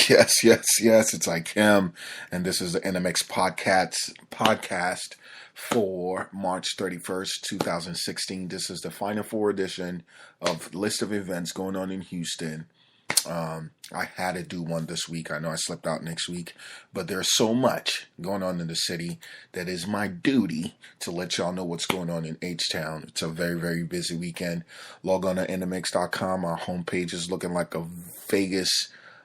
Yes. It's like him, and this is the inDmix podcast for March 31st, 2016. This is the final four edition of list of events going on in Houston. I had to do one this week. I know I slipped out next week, but there's so much going on in the city that is my duty to let y'all know what's going on in H-Town. It's a very, very busy weekend. Log on to inDmix.com. Our homepage is looking like a Vegas,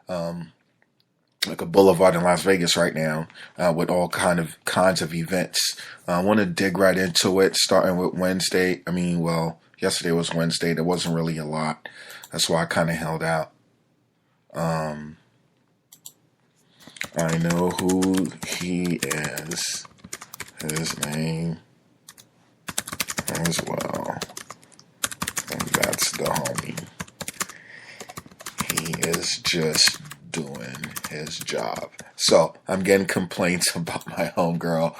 like a boulevard in Las Vegas right now, with all kinds of events. I want to dig right into it, starting with Wednesday. Yesterday was Wednesday. There wasn't really a lot. That's why I kind of held out. I know who he is. His name as well. And that's the homie. He is just doing his job. So I'm getting complaints about my homegirl.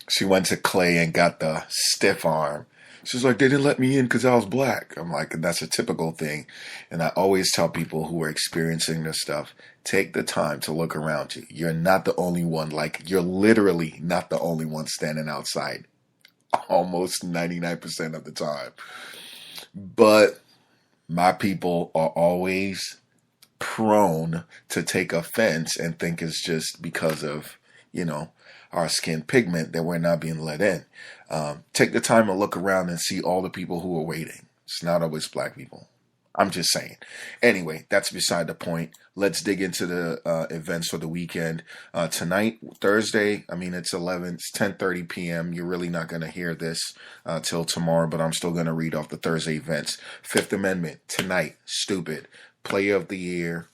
She went to Clay and got the stiff arm. She's like, they didn't let me in because I was black. I'm like, that's a typical thing. And I always tell people who are experiencing this stuff, take the time to look around you. You're not the only one. Like, you're literally not the only one standing outside almost 99% of the time. But my people are always prone to take offense and think it's just because of, our skin pigment that we're not being let in. Take the time to look around and see all the people who are waiting. It's not always black people. I'm just saying. Anyway, that's beside the point. Let's dig into the events for the weekend. Tonight, Thursday, it's 10:30 p.m. You're really not going to hear this till tomorrow, but I'm still going to read off the Thursday events. Fifth Amendment, tonight, stupid. Player of the Year,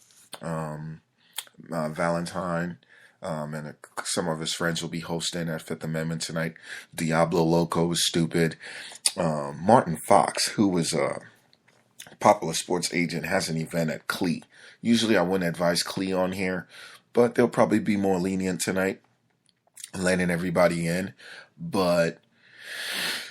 Valentine. And some of his friends will be hosting at Fifth Amendment tonight. Diablo Loco is stupid. Martin Fox, who was a popular sports agent, has an event at Clee. Usually I wouldn't advise Clee on here, but they'll probably be more lenient tonight, letting everybody in. But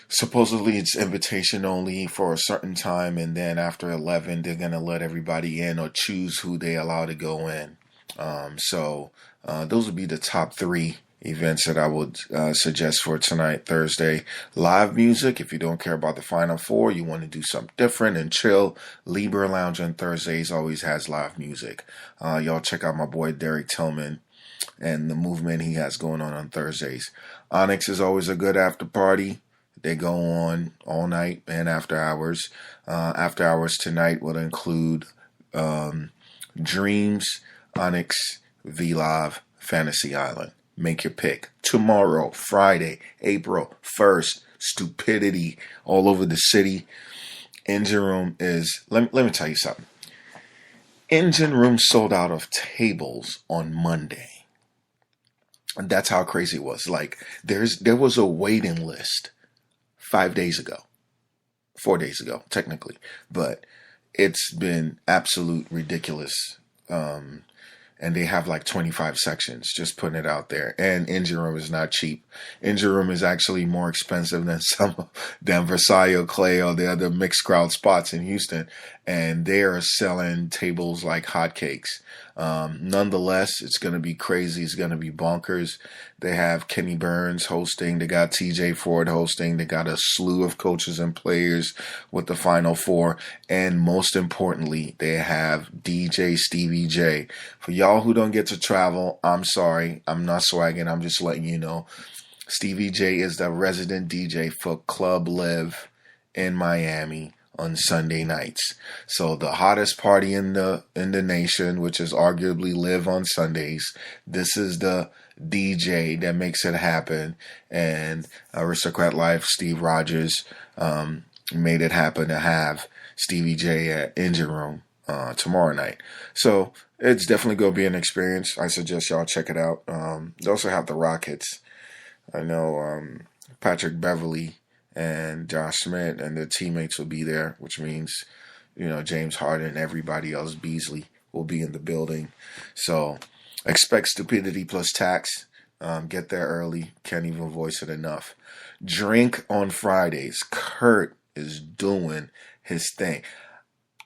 supposedly it's invitation only for a certain time, and then after 11, they're going to let everybody in or choose who they allow to go in. Those would be the top three events that I would suggest for tonight, Thursday. Live music, if you don't care about the Final Four, you want to do something different and chill, Libra Lounge on Thursdays always has live music. Y'all check out my boy Derek Tillman and the movement he has going on Thursdays. Onyx is always a good after party. They go on all night and after hours. After hours tonight will include Dreams, Onyx, V-Live, Fantasy Island. Make your pick. Tomorrow, Friday, April 1st, stupidity all over the city. Engine Room is, let me tell you something. Engine Room sold out of tables on Monday. And that's how crazy it was. Like, there was a waiting list 4 days ago, technically. But it's been absolute ridiculous. And they have like 25 sections, just putting it out there. And Engine Room is not cheap. Engine Room is actually more expensive than Versailles, Clay, or the other mixed crowd spots in Houston. And they are selling tables like hotcakes. Nonetheless, it's going to be crazy. It's going to be bonkers. They have Kenny Burns hosting. They got TJ Ford hosting. They got a slew of coaches and players with the Final Four. And most importantly, they have DJ Stevie J. For y'all who don't get to travel, I'm sorry. I'm not swagging. I'm just letting you know. Stevie J is the resident DJ for Club Live in Miami on Sunday nights. So the hottest party in the nation, which is arguably Live on Sundays, this is the DJ that makes it happen. And Aristocrat Life, Steve Rogers, made it happen to have Stevie J at Engine Room tomorrow night. So it's definitely going to be an experience. I suggest y'all check it out. They also have the Rockets. I know Patrick Beverly and Josh Smith and their teammates will be there, which means, James Harden and everybody else, Beasley, will be in the building. So expect stupidity plus tax. Get there early. Can't even voice it enough. Drink on Fridays. Kurt is doing his thing.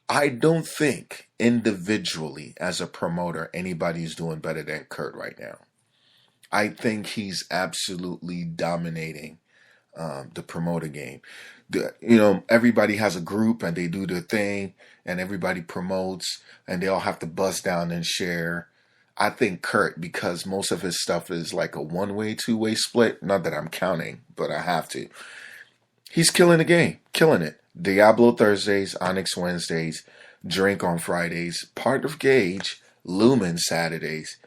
I don't think individually as a promoter anybody's doing better than Kurt right now. I think he's absolutely dominating the promoter game. Everybody has a group and they do their thing and everybody promotes and they all have to bust down and share. I think Kurt, because most of his stuff is like a one-way, two-way split, not that I'm counting, but I have to. He's killing the game, killing it. Diablo Thursdays, Onyx Wednesdays, Drink on Fridays, part of Gauge, Lumen Saturdays,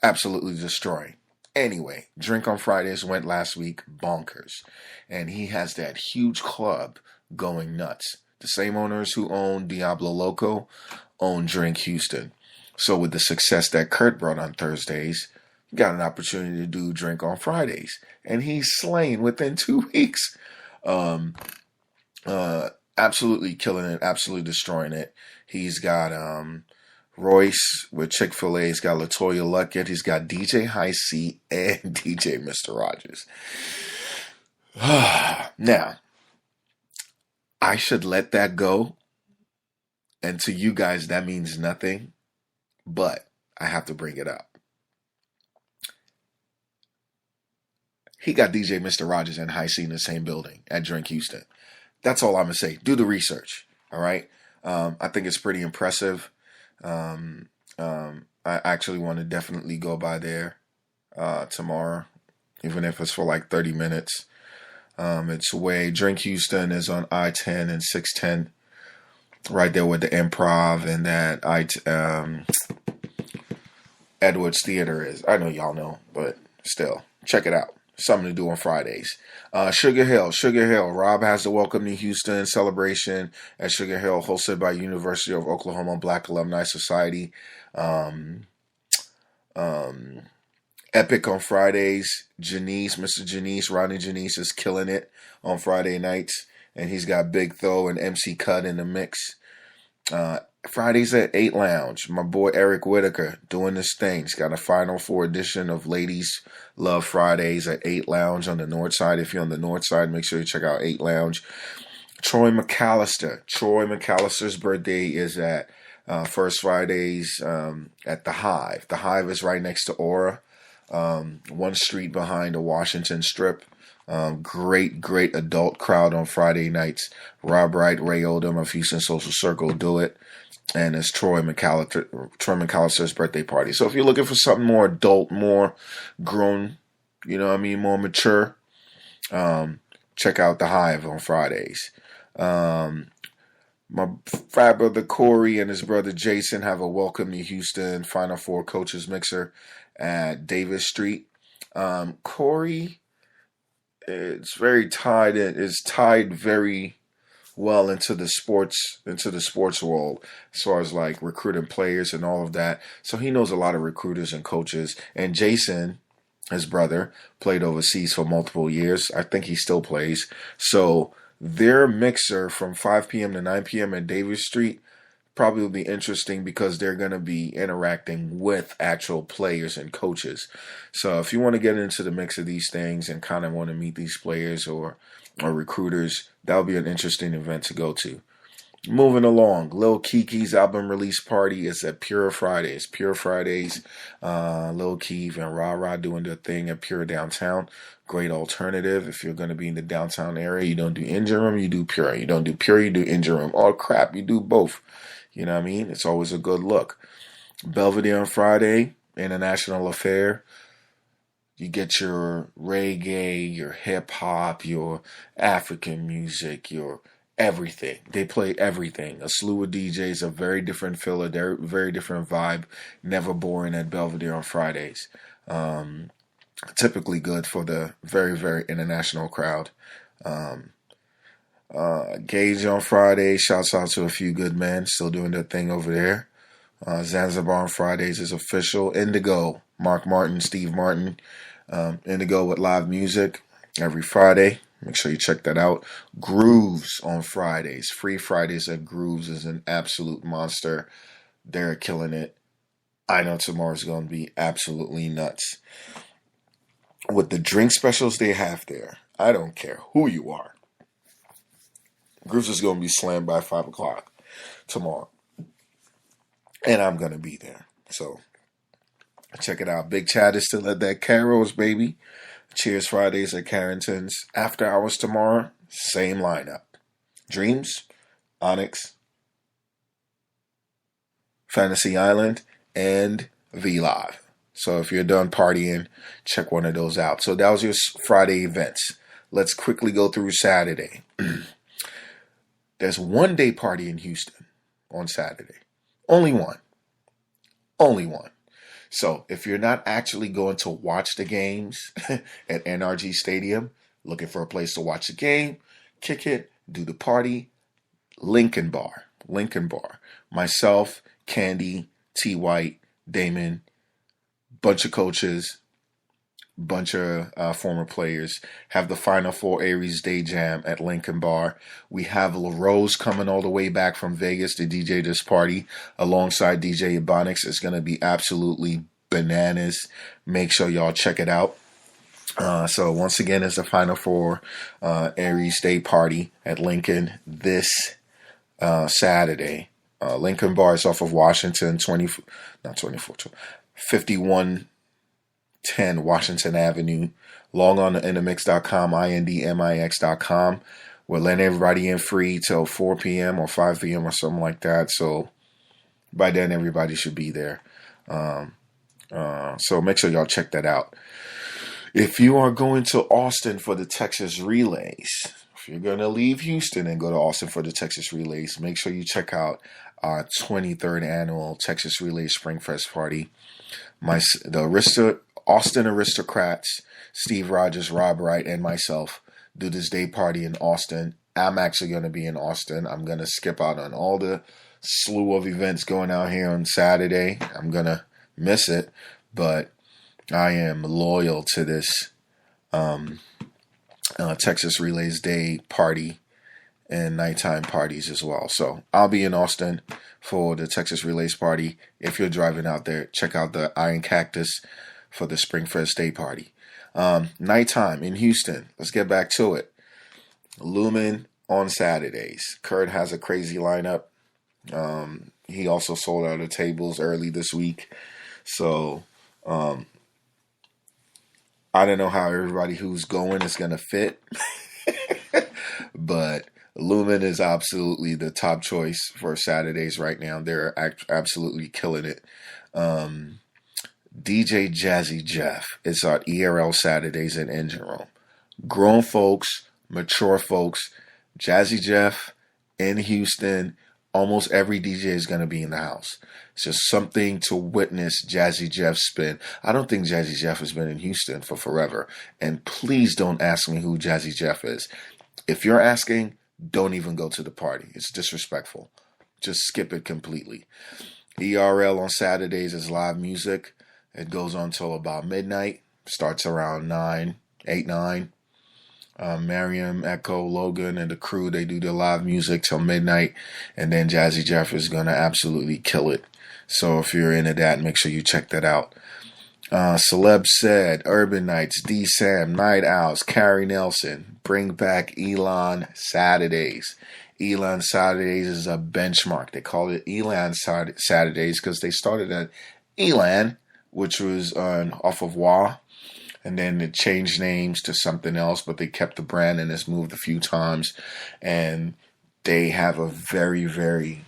absolutely destroying. Anyway, Drink on Fridays went last week bonkers. And he has that huge club going nuts. The same owners who own Diablo Loco own Drink Houston. So with the success that Kurt brought on Thursdays, he got an opportunity to do Drink on Fridays. And he's slain within 2 weeks. Absolutely killing it, absolutely destroying it. He's got Royce with Chick-fil-A. He's got LaToya Luckett. He's got DJ High C and DJ Mr. Rogers. Now, I should let that go. And to you guys, that means nothing. But I have to bring it up. He got DJ Mr. Rogers and High C in the same building at Drink Houston. That's all I'm going to say. Do the research. All right. I think it's pretty impressive. I actually want to definitely go by there tomorrow, even if it's for like 30 minutes. It's way Drink Houston is on I-10 and 610, right there with the Improv and that Edwards Theater is. I know y'all know, but still, check it out. Something to do on Fridays. Sugar Hill. Rob has the Welcome to Houston celebration at Sugar Hill, hosted by University of Oklahoma Black Alumni Society. Epic on Fridays. Mr. Janice, Rodney Janice is killing it on Friday nights. And he's got Big Tho and MC Cut in the mix. Fridays at 8 Lounge. My boy Eric Whitaker doing this thing. He's got a Final Four edition of Ladies Love Fridays at 8 Lounge on the north side. If you're on the north side, make sure you check out 8 Lounge. Troy McAllister's birthday is at First Fridays at The Hive. The Hive is right next to Aura, one street behind the Washington Strip. Great adult crowd on Friday nights. Rob Wright, Ray Odom of Houston Social Circle do it. And it's Troy McAllister's birthday party. So if you're looking for something more adult, more grown, more mature, check out The Hive on Fridays. My frat brother Corey and his brother Jason have a Welcome to Houston Final Four Coaches Mixer at Davis Street. Corey is tied very well into the sports world as far as like recruiting players and all of that. So he knows a lot of recruiters and coaches. And Jason, his brother, played overseas for multiple years. I think he still plays. So their mixer from 5 p.m. to 9 p.m. at Davis Street probably will be interesting because they're going to be interacting with actual players and coaches. So if you want to get into the mix of these things and kind of want to meet these players or recruiters, that'll be an interesting event to go to. Moving along, Lil Kiki's album release party is at Pure Fridays. Lil Keef and Ra doing their thing at Pure Downtown. Great alternative. If you're going to be in the downtown area, you don't do Engine Room, you do Pure. You don't do Pure, you do Engine Room. Oh crap, you do both. You know what I mean? It's always a good look. Belvedere on Friday, International Affair. You get your reggae, your hip hop, your African music, your everything. They play everything. A slew of DJs, a very different feel, a very different vibe. Never boring at Belvedere on Fridays. Typically good for the very, very international crowd. Gauge on Friday. Shouts out to a few good men still doing their thing over there. Zanzibar on Fridays is official. Indigo, Mark Martin, Steve Martin. Indigo with live music every Friday. Make sure you check that out. Grooves on Fridays. Free Fridays at Grooves is an absolute monster. They're killing it. I know tomorrow's going to be absolutely nuts. With the drink specials they have there, I don't care who you are. Grooves is going to be slammed by 5 o'clock. tomorrow. And I'm going to be there. So check it out. Big Chad is still at that Carol's, baby. Cheers Fridays at Carrington's. After hours tomorrow, same lineup. Dreams, Onyx, Fantasy Island, and V-Live. So if you're done partying, check one of those out. So that was your Friday events. Let's quickly go through Saturday. There's one day party in Houston on Saturday. Only one. Only one. So if you're not actually going to watch the games at NRG Stadium, looking for a place to watch the game, kick it, do the party, Lincoln Bar. Myself, Candy, T. White, Damon, bunch of coaches, bunch of former players, have the Final Four Aries Day Jam at Lincoln Bar. We have LaRose coming all the way back from Vegas to DJ this party alongside DJ Ebonics. It's going to be absolutely bananas. Make sure y'all check it out. So once again, it's the Final Four Aries Day party at Lincoln this Saturday. Lincoln Bar is off of Washington, 5110 Washington Avenue. Log on to inDmix.com, inDmix.com. We're letting everybody in free till 4 p.m. or 5 p.m. or something like that. So by then, everybody should be there. So make sure y'all check that out. If you are going to Austin for the Texas Relays, if you're going to leave Houston and go to Austin for the Texas Relays, make sure you check out our 23rd annual Texas Relays Spring Fest party. The Austin Aristocrats, Steve Rogers, Rob Wright, and myself do this day party in Austin. I'm actually going to be in Austin. I'm going to skip out on all the slew of events going out here on Saturday. I'm going to miss it, but I am loyal to this Texas Relays Day party and nighttime parties as well. So I'll be in Austin for the Texas Relays party. If you're driving out there, check out the Iron Cactus for the Spring Fest Day party. Nighttime in Houston. Let's get back to it. Lumen on Saturdays. Kurt has a crazy lineup. He also sold out of tables early this week. So I don't know how everybody who's going is going to fit. But Lumen is absolutely the top choice for Saturdays right now. They're absolutely killing it. DJ Jazzy Jeff. It's our ERL Saturdays in Engine Room. Grown folks, mature folks, Jazzy Jeff in Houston. Almost every DJ is going to be in the house. It's just something to witness Jazzy Jeff spin. I don't think Jazzy Jeff has been in Houston for forever. And please don't ask me who Jazzy Jeff is. If you're asking, don't even go to the party. It's disrespectful. Just skip it completely. ERL on Saturdays is live music. It goes on till about midnight. Starts around 9. Mariam, Echo, Logan, and the crew, they do their live music till midnight. And then Jazzy Jeff is going to absolutely kill it. So if you're into that, make sure you check that out. Celeb Said, Urban Nights, D Sam, Night Owls, Carrie Nelson. Bring back Elon Saturdays. Elon Saturdays is a benchmark. They call it Elon Saturdays because they started at Elan, which was off of WA. And then it changed names to something else, but they kept the brand and it's moved a few times. And they have a very, very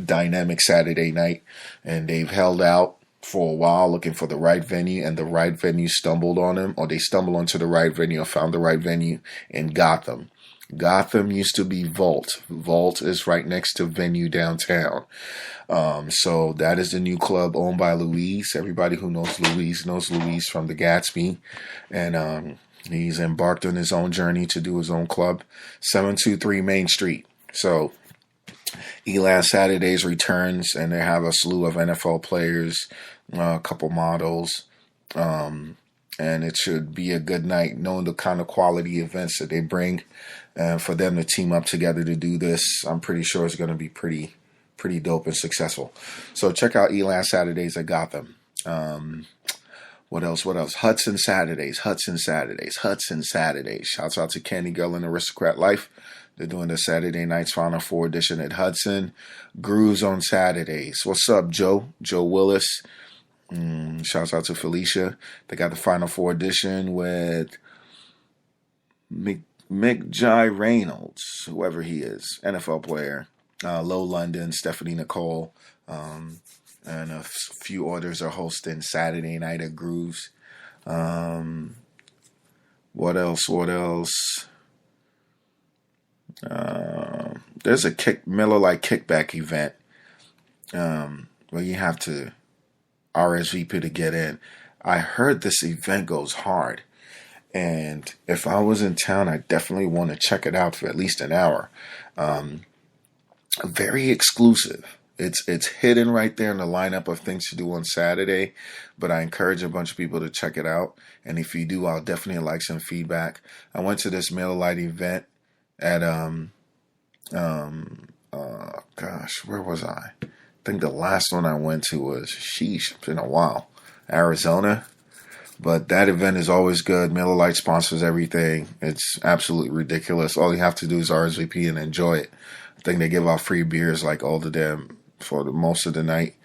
dynamic Saturday night. And they've held out for a while looking for the right venue, and the right venue stumbled on them, or they stumbled onto the right venue or found the right venue in Gotham. Gotham used to be Vault. Vault is right next to Venue downtown. So that is the new club owned by Luis. Everybody who knows Luis from the Gatsby. And he's embarked on his own journey to do his own club. 723 Main Street. So Elan Saturdays returns, and they have a slew of NFL players, a couple models. And it should be a good night, knowing the kind of quality events that they bring. And for them to team up together to do this, I'm pretty sure it's going to be pretty dope and successful. So check out Elan Saturdays at Gotham. What else? Hudson Saturdays. Shouts out to Candy Girl and Aristocrat Life. They're doing the Saturday Night's Final Four edition at Hudson. Grooves on Saturdays. What's up, Joe? Joe Willis. Shouts out to Felicia. They got the Final Four edition with Mick Jai Reynolds, whoever he is, NFL player. Low London, Stephanie Nicole, and a few others are hosting Saturday night at Grooves. What else? There's a Miller Lite kickback event where you have to RSVP to get in. I heard this event goes hard, and if I was in town, I definitely want to check it out for at least an hour. Very exclusive. It's hidden right there in the lineup of things to do on Saturday, but I encourage a bunch of people to check it out. And if you do, I'll definitely like some feedback. I went to this Miller Lite event at where was I? I think the last one I went to was it's been a while, Arizona. But that event is always good. Miller Lite sponsors everything. It's absolutely ridiculous. All you have to do is RSVP and enjoy it. I think they give out free beers like all the damn for the most of the night.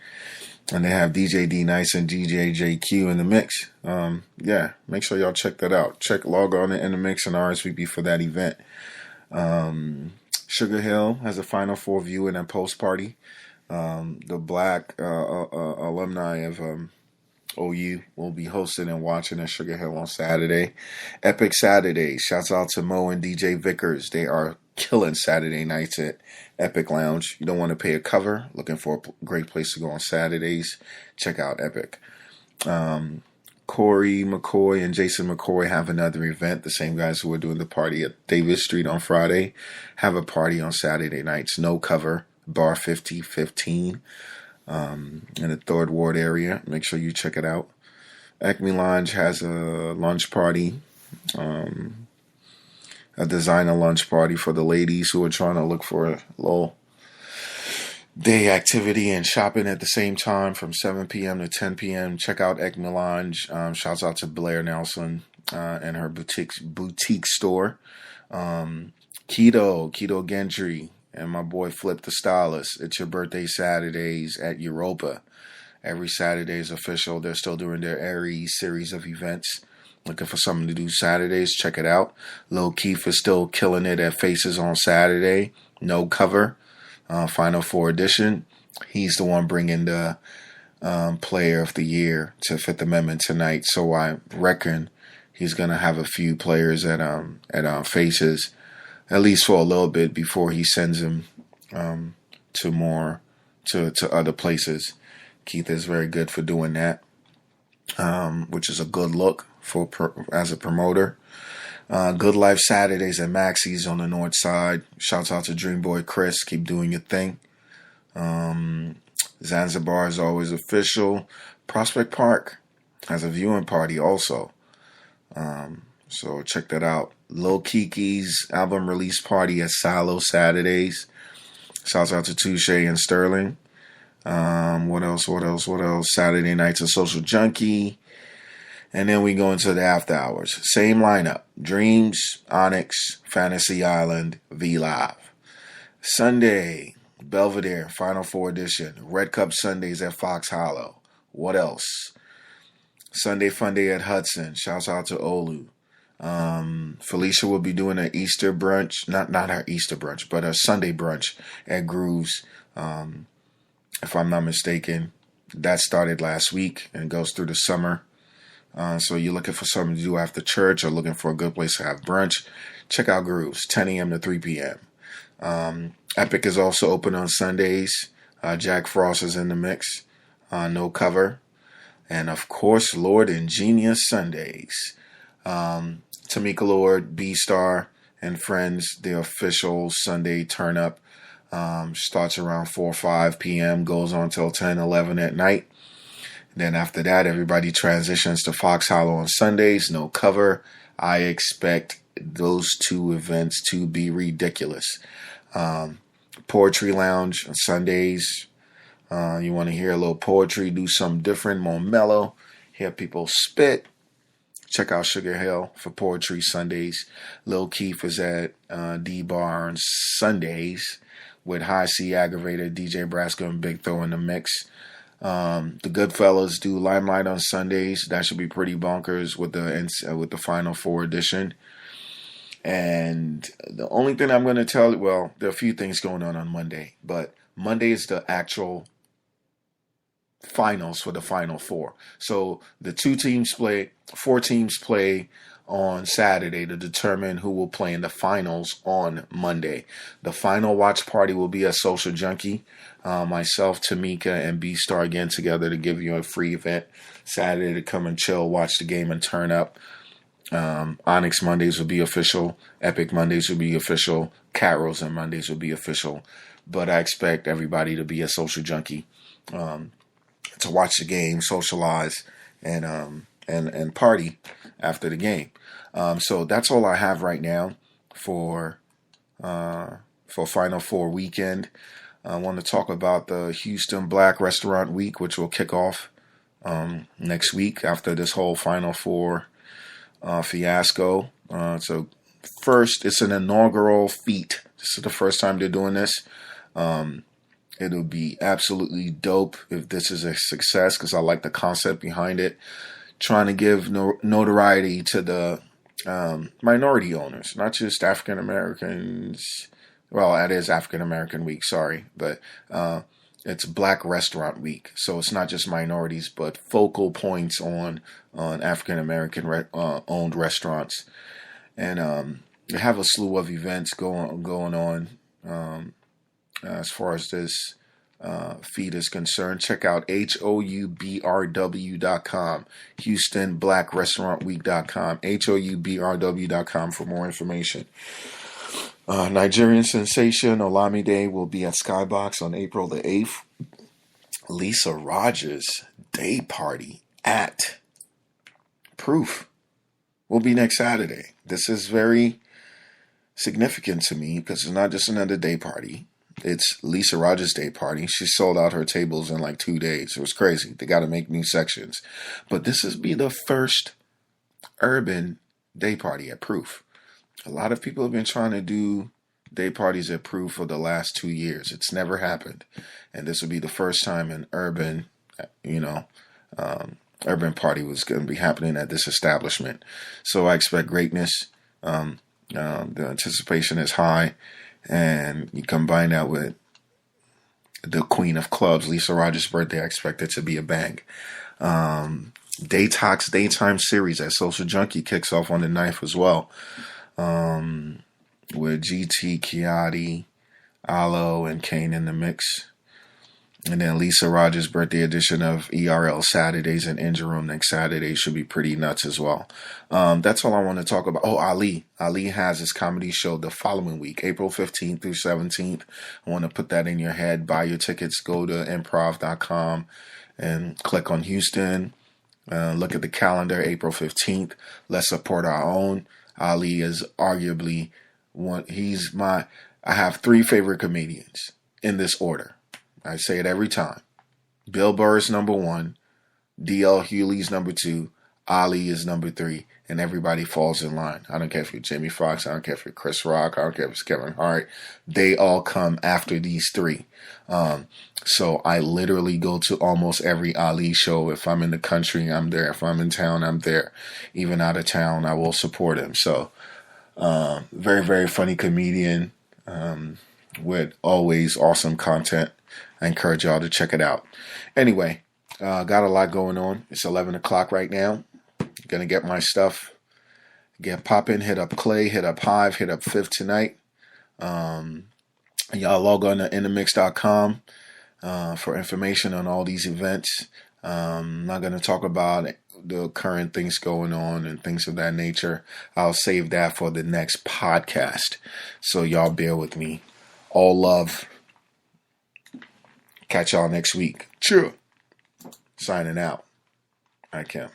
And they have DJ D Nice and DJ JQ in the mix. Yeah, make sure y'all check that out. Log on to inDmix and RSVP for that event. Sugar Hill has a Final Four viewing and post party. The black alumni of OU will be hosting and watching at Sugar Hill on Saturday. Epic Saturdays. Shouts out to Mo and DJ Vickers. They are killing Saturday nights at Epic Lounge. You don't want to pay a cover. Looking for a great place to go on Saturdays. Check out Epic. Corey McCoy and Jason McCoy have another event. The same guys who are doing the party at Davis Street on Friday have a party on Saturday nights. No cover. Bar 5015 in the Third Ward area. Make sure you check it out. Acme Lounge has a lunch party. A designer lunch party for the ladies who are trying to look for a little day activity and shopping at the same time from 7 p.m. to 10 p.m. Check out Acme Lounge. Shouts out to Blair Nelson and her boutique store. Keto Gentry, and my boy Flip the Stylist. It's your birthday Saturdays at Europa. Every Saturday is official. They're still doing their Aries series of events. Looking for something to do Saturdays, check it out. Lil Keith is still killing it at Faces on Saturday. No cover. Final Four edition. He's the one bringing the Player of the Year to Fifth Amendment tonight. So I reckon he's going to have a few players at Faces, at least for a little bit, before he sends him to other places. Keith is very good for doing that, which is a good look as a promoter. Good Life Saturdays at Maxie's on the north side. Shouts out to Dreamboy Chris. Keep doing your thing. Zanzibar is always official. Prospect Park has a viewing party also. So check that out. Lil Kiki's album release party at Silo Saturdays. Shouts out to Touche and Sterling. What else? Saturday nights a Social Junkie. And then we go into the after hours. Same lineup. Dreams, Onyx, Fantasy Island, V Live. Sunday, Belvedere, Final Four edition. Red Cup Sundays at Fox Hollow. What else? Sunday Fun Day at Hudson. Shouts out to Olu. Felicia will be doing an Easter brunch. Not her Easter brunch, but a Sunday brunch at Grooves. If I'm not mistaken. That started last week and goes through the summer. So you're looking for something to do after church or looking for a good place to have brunch, check out Grooves, 10 a.m. to 3 p.m. Epic is also open on Sundays. Jack Frost is in the mix. No cover. And, of course, Lord and Genius Sundays. Tamika Lord, B-Star, and Friends, the official Sunday turn-up, starts around 4 or 5 p.m., goes on till 10, 11 at night. Then after that, everybody transitions to Fox Hollow on Sundays. No cover. I expect those two events to be ridiculous. Poetry Lounge on Sundays. You want to hear a little poetry, do something different, more mellow. Hear people spit. Check out Sugar Hill for Poetry Sundays. Lil Keith is at D-Bar on Sundays with High C Aggravator, DJ Brasco, and Big Throw in the mix. The Goodfellas do Limelight on Sundays. That should be pretty bonkers with the Final Four edition. And the only thing I'm going to tell you, well, there are a few things going on Monday, but Monday is the actual finals for the Final Four. So the 4 teams play on Saturday to determine who will play in the finals on Monday. The final watch party will be a Social Junkie. Myself, Tamika, and B-Star again together to give you a free event Saturday to come and chill, watch the game, and turn up. Onyx Mondays will be official. Epic Mondays will be official. Carols and Mondays will be official. But I expect everybody to be a social junkie, to watch the game, socialize, and party after the game. So that's all I have right now for Final Four weekend. I want to talk about the Houston Black Restaurant Week, which will kick off next week after this whole Final Four fiasco. So first, it's an inaugural feat. This is the first time they're doing this. It'll be absolutely dope if this is a success, because I like the concept behind it. Trying to give notoriety to the minority owners, not just African Americans. Well, that is African American Week, sorry, but it's Black Restaurant Week, so it's not just minorities, but focal points on African American owned restaurants, and they have a slew of events going on as far as this feed is concerned. Check out HOUBRW.com, HoustonBlackRestaurantWeek.com, HOUBRW.com for more information. Nigerian sensation Olamide will be at Skybox on April the 8th. Lisa Rogers' day party at Proof will be next Saturday. This is very significant to me because it's not just another day party. It's Lisa Rogers' day party. She sold out her tables in like 2 days. It was crazy. They got to make new sections. But this is be the first urban day party at Proof. A lot of people have been trying to do day parties at Proof for the last 2 years. It's never happened. And this will be the first time an urban party was going to be happening at this establishment. So I expect greatness. The anticipation is high. And you combine that with the Queen of Clubs, Lisa Rogers' birthday, I expect it to be a bang. Daytox Daytime Series at Social Junkie kicks off on the 9th as well. With GT, Kiati, Aloe, and Kane in the mix. And then Lisa Rogers' birthday edition of ERL Saturdays and Engine Room next Saturday should be pretty nuts as well. That's all I want to talk about. Oh, Ali. Ali has his comedy show the following week, April 15th through 17th. I want to put that in your head. Buy your tickets. Go to improv.com and click on Houston. Look at the calendar, April 15th. Let's support our own. Ali is arguably one. I have 3 favorite comedians in this order. I say it every time. Bill Burr is number 1. D.L. Hewley's number 2. Ali is number 3. And everybody falls in line. I don't care if you're Jamie Foxx. I don't care if you're Chris Rock. I don't care if it's Kevin Hart. They all come after these 3. So I literally go to almost every Ali show. If I'm in the country, I'm there. If I'm in town, I'm there. Even out of town, I will support him. So very, very funny comedian with always awesome content. I encourage y'all to check it out. Anyway, got a lot going on. It's 11 o'clock right now. Gonna get my stuff. Get popping. Hit up Clay. Hit up Hive. Hit up Fifth tonight. Y'all log on to inDmix.com for information on all these events. I'm not gonna talk about the current things going on and things of that nature. I'll save that for the next podcast. So y'all bear with me. All love. Catch y'all next week. Cheer. Signing out. I can.